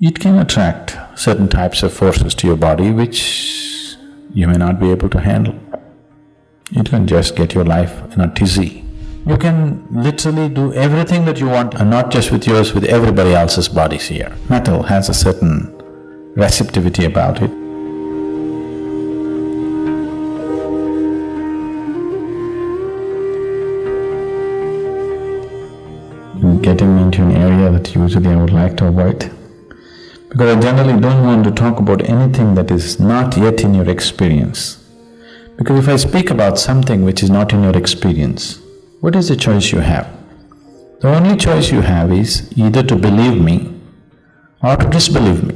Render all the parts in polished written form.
it can attract certain types of forces to your body which you may not be able to handle. It can just get your life in a tizzy. You can literally do everything that you want, and not just with yours, with everybody else's bodies here. Metal has a certain receptivity about it. Getting into an area that usually I would like to avoid, because I generally don't want to talk about anything that is not yet in your experience. Because if I speak about something which is not in your experience, what is the choice you have? The only choice you have is either to believe me or to disbelieve me.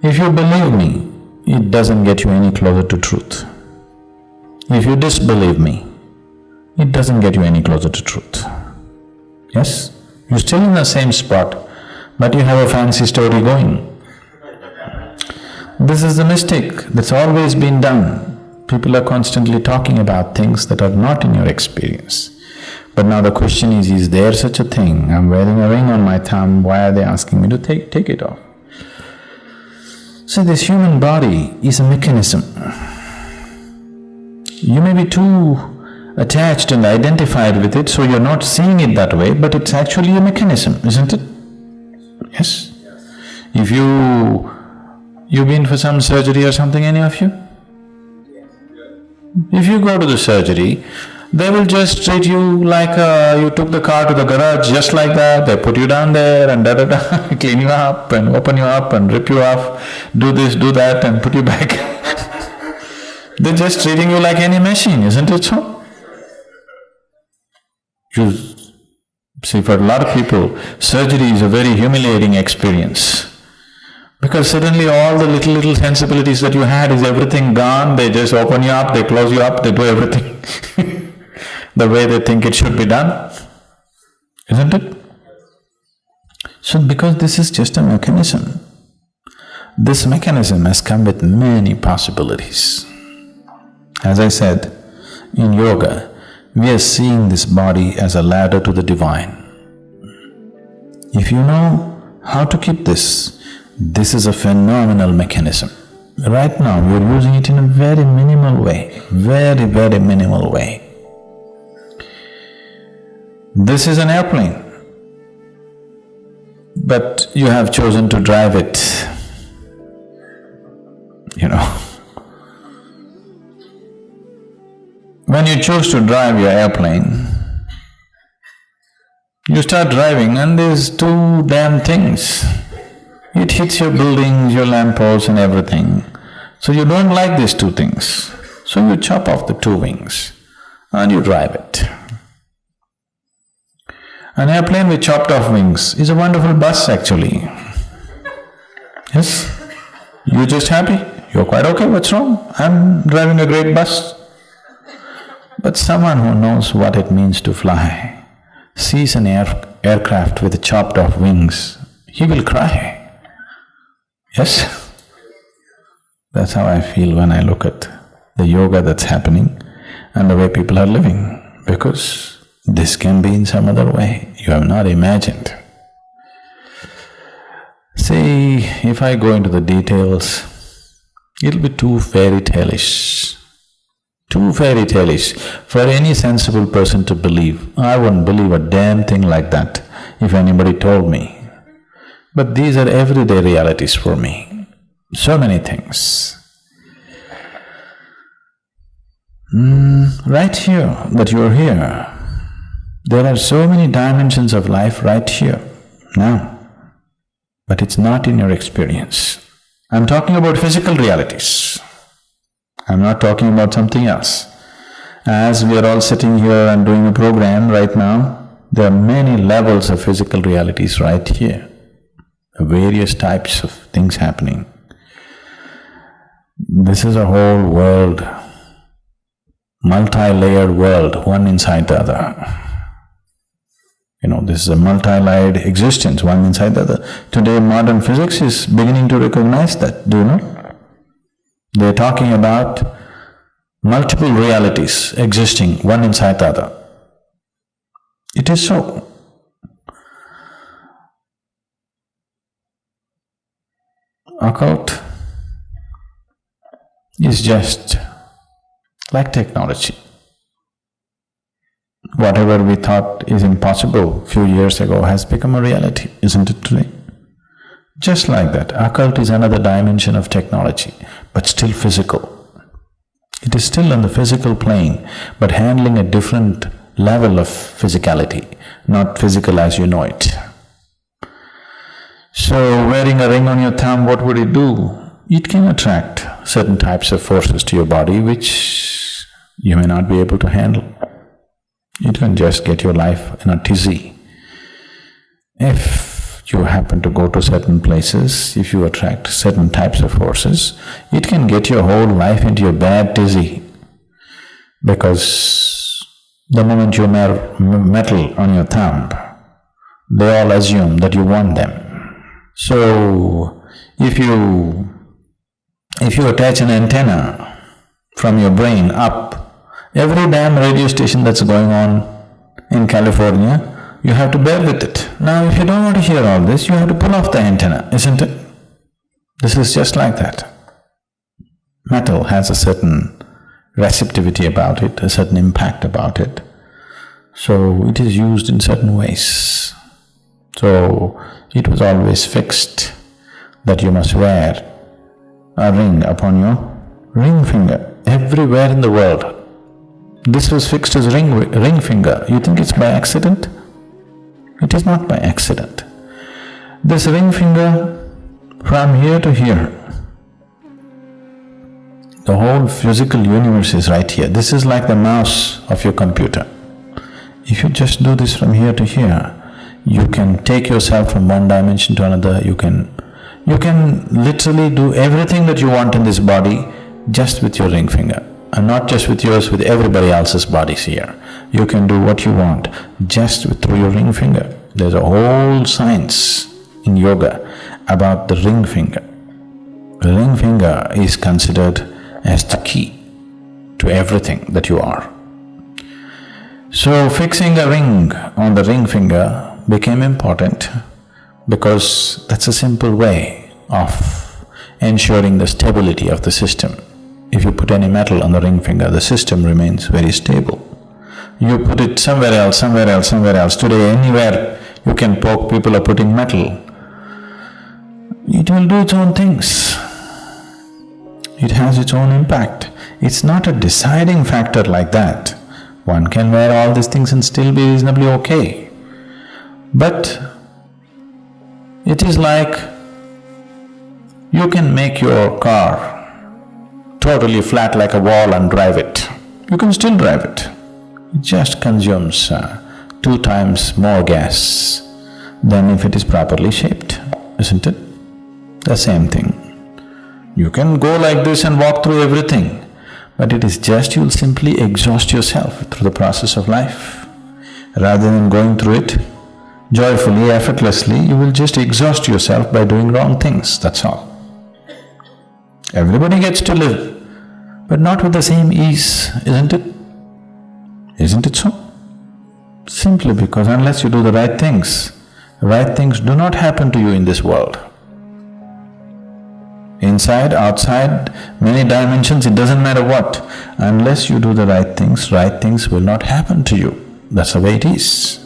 If you believe me, it doesn't get you any closer to truth. If you disbelieve me, it doesn't get you any closer to truth. Yes? You're still in the same spot, but you have a fancy story going. This is the mistake that's always been done. People are constantly talking about things that are not in your experience. But now the question is there such a thing? I'm wearing a ring on my thumb, why are they asking me to take it off? So this human body is a mechanism. You may be too attached and identified with it, so you're not seeing it that way, but it's actually a mechanism, isn't it? Yes? If you've been for some surgery or something, any of you? If you go to the surgery, they will just treat you like you took the car to the garage, just like that. They put you down there and da-da-da, clean you up and open you up and rip you off, do this, do that and put you back. They're just treating you like any machine, isn't it so? You see, for a lot of people, surgery is a very humiliating experience. Because suddenly all the little sensibilities that you had is everything gone, they just open you up, they close you up, they do everything the way they think it should be done, isn't it? So because this is just a mechanism, this mechanism has come with many possibilities. As I said, in yoga, we are seeing this body as a ladder to the divine. If you know how to keep this is a phenomenal mechanism. Right now, you're using it in a very minimal way, very, very minimal way. This is an airplane, but you have chosen to drive it, you know. When you choose to drive your airplane, you start driving and there's two damn things. It hits your buildings, your lampposts and everything. So you don't like these two things. So you chop off the two wings and you drive it. An airplane with chopped off wings is a wonderful bus actually. Yes? You're just happy, you're quite okay, what's wrong? I'm driving a great bus. But someone who knows what it means to fly sees an aircraft with chopped off wings, he will cry. Yes? That's how I feel when I look at the yoga that's happening and the way people are living, because this can be in some other way you have not imagined. See, if I go into the details, it'll be too fairy-tale-ish. Too fairy-tale-ish for any sensible person to believe. I wouldn't believe a damn thing like that if anybody told me. But these are everyday realities for me. So many things. Right here, that you're here, there are so many dimensions of life right here, now. But it's not in your experience. I'm talking about physical realities. I'm not talking about something else. As we are all sitting here and doing a program right now, there are many levels of physical realities right here. Various types of things happening. This is a whole world, multi-layered world, one inside the other. You know, this is a multi-layered existence, one inside the other. Today modern physics is beginning to recognize that, do you know? They're talking about multiple realities existing, one inside the other. It is so. occult is just like technology. Whatever we thought is impossible few years ago has become a reality, isn't it today? Just like that, occult is another dimension of technology, but still physical. It is still on the physical plane, but handling a different level of physicality, not physical as you know it. So, wearing a ring on your thumb, what would it do? It can attract certain types of forces to your body which you may not be able to handle. It can just get your life in a tizzy. If you happen to go to certain places, if you attract certain types of forces, it can get your whole life into a bad tizzy. Because the moment you wear metal on your thumb, they all assume that you want them. So, if you attach an antenna from your brain up, every damn radio station that's going on in California, you have to bear with it. Now, if you don't want to hear all this, you have to pull off the antenna, isn't it? This is just like that. Metal has a certain receptivity about it, a certain impact about it. So, it is used in certain ways. So, it was always fixed that you must wear a ring upon your ring finger everywhere in the world. This was fixed as ring finger. You think it's by accident? It is not by accident. This ring finger from here to here, the whole physical universe is right here. This is like the mouse of your computer. If you just do this from here to here, you can take yourself from one dimension to another. You can literally do everything that you want in this body just with your ring finger. And not just with yours, with everybody else's bodies here. You can do what you want just through your ring finger. There's a whole science in yoga about the ring finger. The ring finger is considered as the key to everything that you are. So, fixing a ring on the ring finger became important because that's a simple way of ensuring the stability of the system. If you put any metal on the ring finger, the system remains very stable. You put it somewhere else, somewhere else, somewhere else. Today, anywhere you can poke, people are putting metal. It will do its own things. It has its own impact. It's not a deciding factor like that. One can wear all these things and still be reasonably okay. But it is like you can make your car totally flat like a wall and drive it. You can still drive it. It just consumes 2 times more gas than if it is properly shaped, isn't it? The same thing. You can go like this and walk through everything, but it is just you'll simply exhaust yourself through the process of life. Rather than going through it joyfully, effortlessly, you will just exhaust yourself by doing wrong things, that's all. Everybody gets to live, but not with the same ease, isn't it? Isn't it so? Simply because unless you do the right things do not happen to you in this world. Inside, outside, many dimensions, it doesn't matter what. Unless you do the right things will not happen to you. That's the way it is.